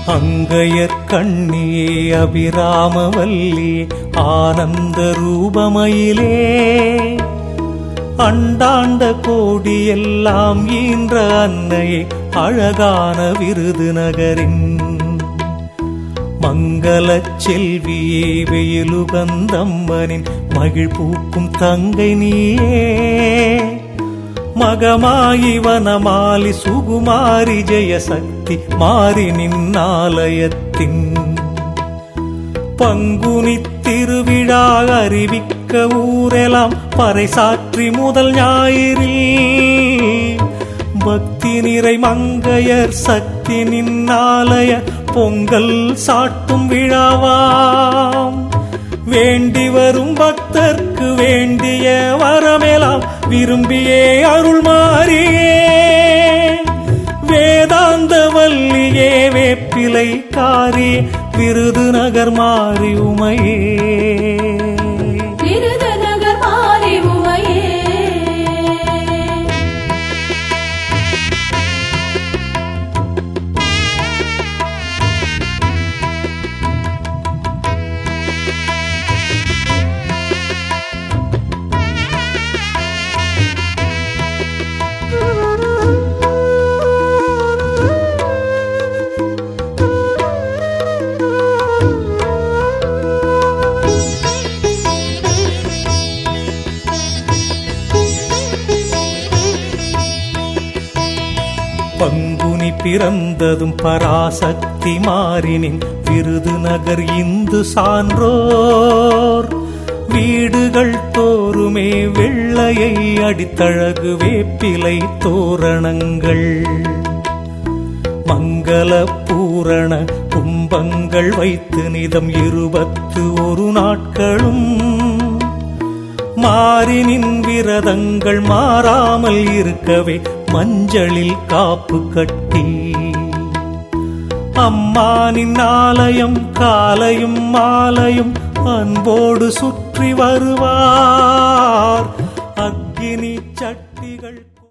அங்கையர் கண்ணியே அபிராமவல்லி ஆனந்த ரூபமயிலே அண்டாண்ட கோடியெல்லாம் ஈன்ற அன்னையே அழகான விருதுநகரின் மங்களச் செல்வியே வெயிலுகந்தம்மனின் மகிழ் பூக்கும் தங்கை நீயே மகமாயி வனமாலி சுகுமாரி ஜெயசக்தி மாறி நின்னாலயத்தின் பங்குனி திருவிழா அறிவிக்க ஊரெல்லாம் பறைசாற்றி முதல் ஞாயிறில் பக்தி நிறை மங்கையர் சக்தி நின்னாலய பொங்கல் சாட்டும் விழாவாம் வேண்டி வரும் பக்தர்க்கு வேண்டிய வரமெல்லாம் விரும்பியே அருள் மாறியே வேதாந்த வல்லியே வேப்பிலை காரி விருதுநகர் மாறி உமையே விருதுநகர் மாறி உமையே பங்குனி பிறந்ததும் பராசக்தி மாறினின் விருதுநகர் இந்து சான்றோர் வீடுகள் தோறுமே வெள்ளையை அடித்தழகு வேப்பிலை தோரணங்கள் மங்கள பூரண கும்பங்கள் வைத்து நிதம் 21 நாட்களும் மாறினின் விரதங்கள் மாறாமல் இருக்கவே மஞ்சளில் காப்பு கட்டி அம்மானின் ஆலயம் காலையும் மாலையும் அன்போடு சுற்றி வருவார் அக்கினி சட்